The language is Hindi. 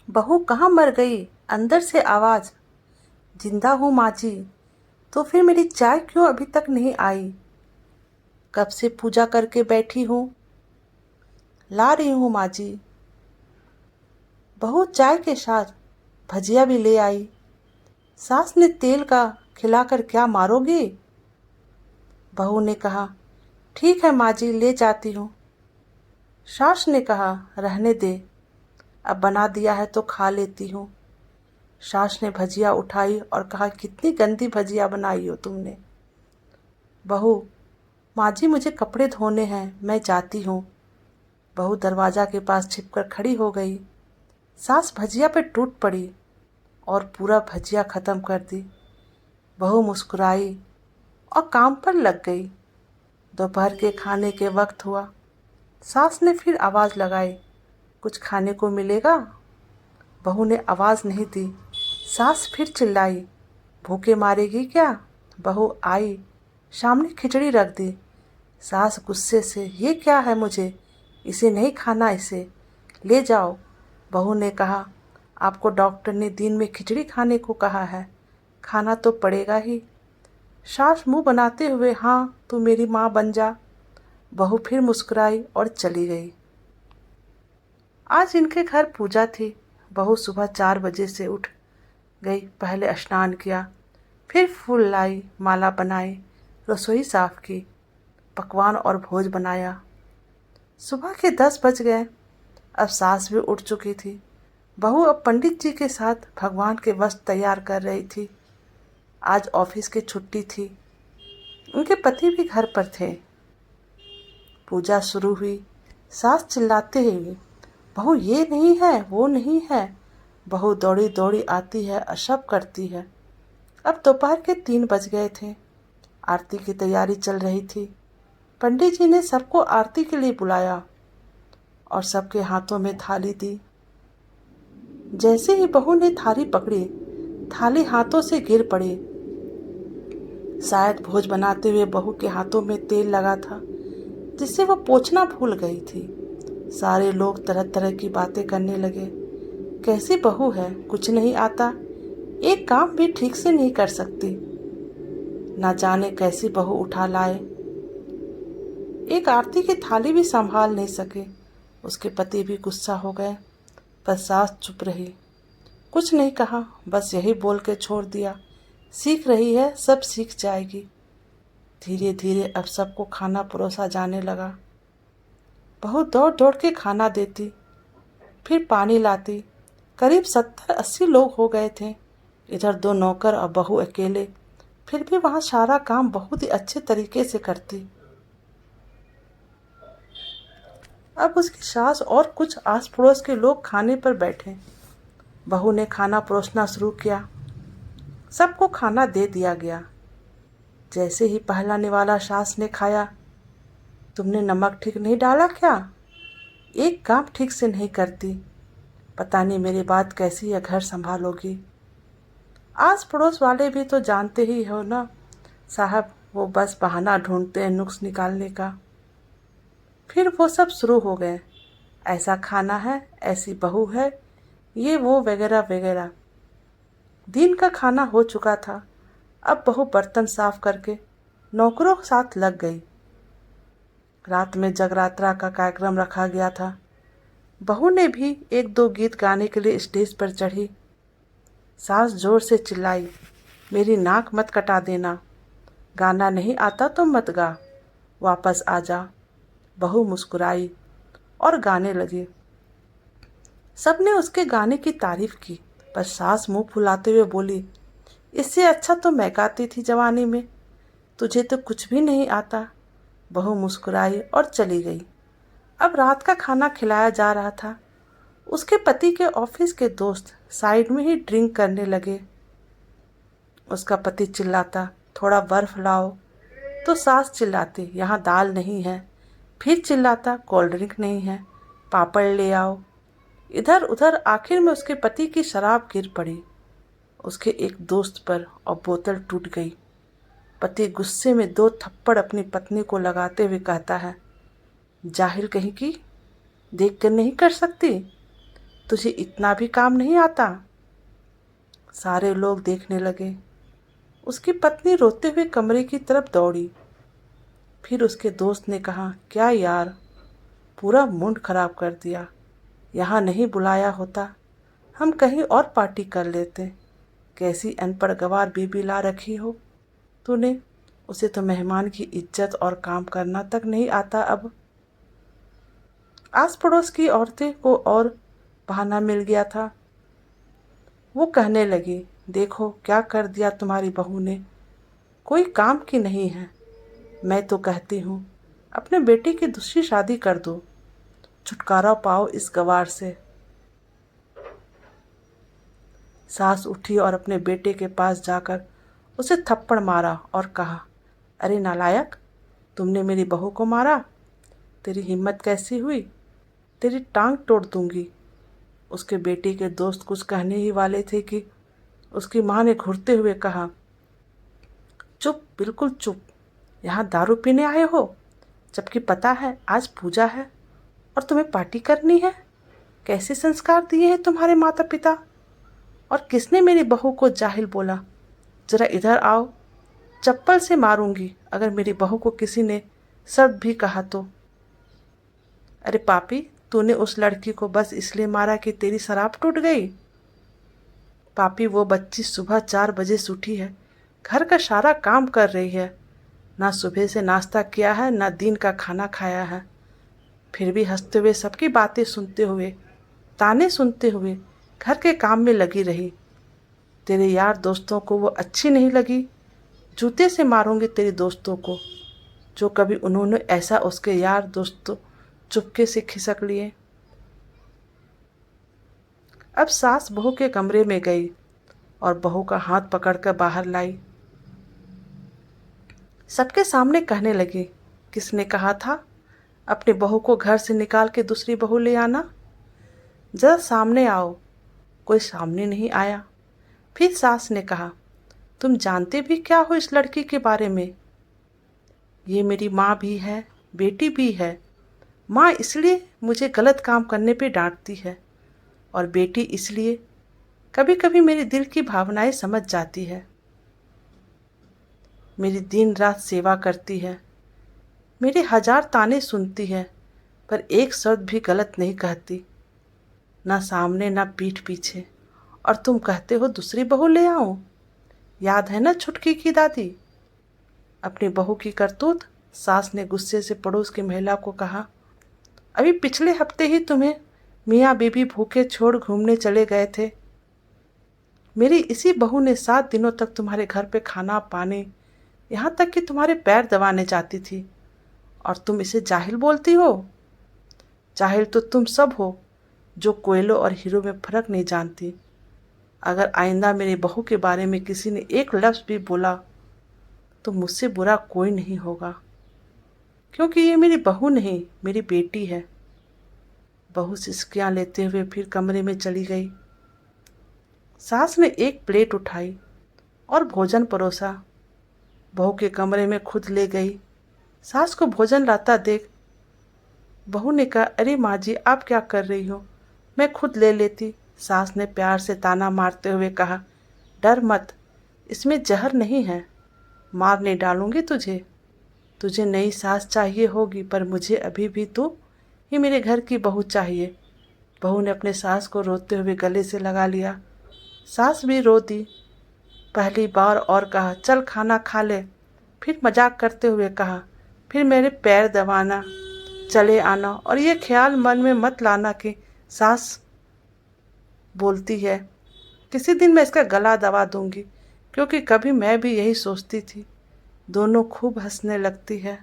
बहू कहाँ मर गई? अंदर से आवाज। जिंदा हूँ माँ जी। तो फिर मेरी चाय क्यों अभी तक नहीं आई? कब से पूजा करके बैठी हूँ। ला रही हूँ माँ जी। बहू चाय के साथ भजिया भी ले आई। सास ने तेल का खिलाकर क्या मारोगी? बहू ने कहा, ठीक है माँ जी, ले जाती हूँ। सास ने कहा, रहने दे, अब बना दिया है तो खा लेती हूँ। सास ने भजिया उठाई और कहा, कितनी गंदी भजिया बनाई हो तुमने। बहू, माँ जी मुझे कपड़े धोने हैं, मैं जाती हूँ। बहू दरवाजा के पास छिपकर खड़ी हो गई। सास भजिया पे टूट पड़ी और पूरा भजिया खत्म कर दी। बहू मुस्कुराई और काम पर लग गई। दोपहर के खाने के वक्त हुआ। सास ने फिर आवाज़ लगाई, कुछ खाने को मिलेगा? बहू ने आवाज़ नहीं दी। सास फिर चिल्लाई, भूखे मारेगी क्या? बहू आई, सामने खिचड़ी रख दी। सास गुस्से से, ये क्या है? मुझे इसे नहीं खाना, इसे ले जाओ। बहू ने कहा, आपको डॉक्टर ने दिन में खिचड़ी खाने को कहा है, खाना तो पड़ेगा ही। सास मुंह बनाते हुए, हाँ तू मेरी माँ बन जा। बहू फिर मुस्कुराई और चली गई। आज इनके घर पूजा थी। बहू सुबह 4 बजे से उठ गई। पहले स्नान किया, फिर फूल लाई, माला बनाई, रसोई साफ की, पकवान और भोज बनाया। सुबह के 10 बज गए। अब सास भी उठ चुकी थी। बहू अब पंडित जी के साथ भगवान के वस्त्र तैयार कर रही थी। आज ऑफिस की छुट्टी थी। उनके पति भी घर पर थे। पूजा शुरू हुई। सास चिल्लाते हुए, बहू ये नहीं है, वो नहीं है। बहू दौड़ी दौड़ी आती है और सब करती है। अब दोपहर के 3 बज गए थे। आरती की तैयारी चल रही थी। पंडित जी ने सबको आरती के लिए बुलाया और सबके हाथों में थाली दी। जैसे ही बहू ने थाली पकड़ी, थाली हाथों से गिर पड़ी। शायद भोज बनाते हुए बहू के हाथों में तेल लगा था, जिससे वह पोंछना भूल गई थी। सारे लोग तरह तरह की बातें करने लगे। कैसी बहू है, कुछ नहीं आता, एक काम भी ठीक से नहीं कर सकती, ना जाने कैसी बहू उठा लाए, एक आरती की थाली भी संभाल नहीं सके। उसके पति भी गुस्सा हो गए, पर सास चुप रही, कुछ नहीं कहा, बस यही बोल के छोड़ दिया, सीख रही है, सब सीख जाएगी। धीरे धीरे अब सबको खाना परोसा जाने लगा। बहू दौड़ दौड़ के खाना देती, फिर पानी लाती। करीब 70-80 लोग हो गए थे। इधर 2 नौकर और बहू अकेले, फिर भी वहाँ सारा काम बहुत ही अच्छे तरीके से करती। अब उसकी सास और कुछ आस पड़ोस के लोग खाने पर बैठे। बहू ने खाना परोसना शुरू किया। सबको खाना दे दिया गया। जैसे ही पहला निवाला सास ने खाया, तुमने नमक ठीक नहीं डाला क्या? एक काम ठीक से नहीं करती, पता नहीं मेरी बात कैसी है, घर संभालोगी। आस पड़ोस वाले भी तो जानते ही हो ना साहब, वो बस बहाना ढूंढते हैं नुक्स निकालने का। फिर वो सब शुरू हो गए, ऐसा खाना है, ऐसी बहू है, ये वो वगैरह वगैरह। दिन का खाना हो चुका था। अब बहू बर्तन साफ करके नौकरों के साथ लग गई। रात में जगरात्रा का कार्यक्रम रखा गया था। बहू ने भी 1-2 गीत गाने के लिए स्टेज पर चढ़ी। सास जोर से चिल्लाई, मेरी नाक मत कटा देना, गाना नहीं आता तो मत गा, वापस आ जा। बहू मुस्कुराई और गाने लगी। सबने उसके गाने की तारीफ की, पर सास मुंह फुलाते हुए बोली, इससे अच्छा तो मैं गाती थी जवानी में, तुझे तो कुछ भी नहीं आता। बहू मुस्कुराई और चली गई। अब रात का खाना खिलाया जा रहा था। उसके पति के ऑफिस के दोस्त साइड में ही ड्रिंक करने लगे। उसका पति चिल्लाता, थोड़ा बर्फ लाओ, तो सास चिल्लाती, यहाँ दाल नहीं है। फिर चिल्लाता, कोल्ड ड्रिंक नहीं है, पापड़ ले आओ। इधर उधर आखिर में उसके पति की शराब गिर पड़ी उसके एक दोस्त पर और बोतल टूट गई। पति गुस्से में 2 थप्पड़ अपनी पत्नी को लगाते हुए कहता है, जाहिल कहीं की, देख कर नहीं कर सकती, तुझे इतना भी काम नहीं आता? सारे लोग देखने लगे। उसकी पत्नी रोते हुए कमरे की तरफ दौड़ी। फिर उसके दोस्त ने कहा, क्या यार, पूरा मूड खराब कर दिया। यहाँ नहीं बुलाया होता, हम कहीं और पार्टी कर लेते। कैसी अनपढ़ गंवार बीबी ला रखी हो तूने। उसे तो मेहमान की इज्जत और काम करना तक नहीं आता। अब आस पड़ोस की औरतें को और बहाना मिल गया था। वो कहने लगी, देखो क्या कर दिया तुम्हारी बहू ने, कोई काम की नहीं है। मैं तो कहती हूँ अपने बेटे की दूसरी शादी कर दो, छुटकारा पाओ इस गवार से। सास उठी और अपने बेटे के पास जाकर उसे थप्पड़ मारा और कहा, अरे नालायक, तुमने मेरी बहू को मारा? तेरी हिम्मत कैसी हुई? तेरी टांग तोड़ दूंगी। उसके बेटे के दोस्त कुछ कहने ही वाले थे कि उसकी माँ ने घुरते हुए कहा, चुप, बिल्कुल चुप। यहाँ दारू पीने आए हो, जबकि पता है आज पूजा है और तुम्हें पार्टी करनी है। कैसे संस्कार दिए हैं तुम्हारे माता पिता? और किसने मेरी बहू को जाहिल बोला? जरा इधर आओ, चप्पल से मारूंगी अगर मेरी बहू को किसी ने शब्द भी कहा तो। अरे पापी, तूने उस लड़की को बस इसलिए मारा कि तेरी शराब टूट गई? पापी, वो बच्ची सुबह 4 बजे से उठी है, घर का सारा काम कर रही है, ना सुबह से नाश्ता किया है ना दिन का खाना खाया है। फिर भी हंसते हुए सबकी बातें सुनते हुए, ताने सुनते हुए घर के काम में लगी रही। तेरे यार दोस्तों को वो अच्छी नहीं लगी। जूते से मारूंगी तेरे दोस्तों को, जो कभी उन्होंने ऐसा उसके यार दोस्तों चुपके से खिसक लिए। अब सास बहू के कमरे में गई और बहू का हाथ पकड़कर बाहर लाई। सबके सामने कहने लगी, किसने कहा था अपनी बहू को घर से निकाल के दूसरी बहू ले आना? जरा सामने आओ। कोई सामने नहीं आया। फिर सास ने कहा, तुम जानते भी क्या हो इस लड़की के बारे में? ये मेरी माँ भी है, बेटी भी है। माँ इसलिए मुझे गलत काम करने पे डांटती है और बेटी इसलिए कभी कभी मेरे दिल की भावनाएं समझ जाती है। मेरी दिन रात सेवा करती है, मेरे 1000 ताने सुनती है, पर एक शब्द भी गलत नहीं कहती, ना सामने ना पीठ पीछे। और तुम कहते हो दूसरी बहू ले आओ? याद है ना छुटकी की दादी? अपनी बहू की करतूत। सास ने गुस्से से पड़ोस की महिला को कहा, अभी पिछले हफ्ते ही तुम्हें मियाँ बीबी भूखे छोड़ घूमने चले गए थे। मेरी इसी बहू ने 7 दिनों तक तुम्हारे घर पे खाना पानी, यहाँ तक कि तुम्हारे पैर दबाने जाती थी, और तुम इसे जाहिल बोलती हो? जाहिल तो तुम सब हो, जो कोयलों और हीरो में फर्क नहीं जानती। अगर आइंदा मेरी बहू के बारे में किसी ने एक लफ्ज़ भी बोला तो मुझसे बुरा कोई नहीं होगा, क्योंकि ये मेरी बहू नहीं, मेरी बेटी है। बहू सिसकियाँ लेते हुए फिर कमरे में चली गई। सास ने एक प्लेट उठाई और भोजन परोसा। बहू के कमरे में खुद ले गई। सास को भोजन लाता देख बहू ने कहा, अरे माँ जी, आप क्या कर रही हो, मैं खुद ले लेती। सास ने प्यार से ताना मारते हुए कहा, डर मत, इसमें जहर नहीं है, मार नहीं डालूंगी तुझे। तुझे नई सास चाहिए होगी, पर मुझे अभी भी तू ही मेरे घर की बहू चाहिए। बहू ने अपने सास को रोते हुए गले से लगा लिया। सास भी रो दी पहली बार और कहा, चल खाना खा ले। फिर मजाक करते हुए कहा, फिर मेरे पैर दबाना, चले आना, और ये ख्याल मन में मत लाना कि सास बोलती है, किसी दिन मैं इसका गला दबा दूंगी, क्योंकि कभी मैं भी यही सोचती थी। दोनों खूब हंसने लगती है।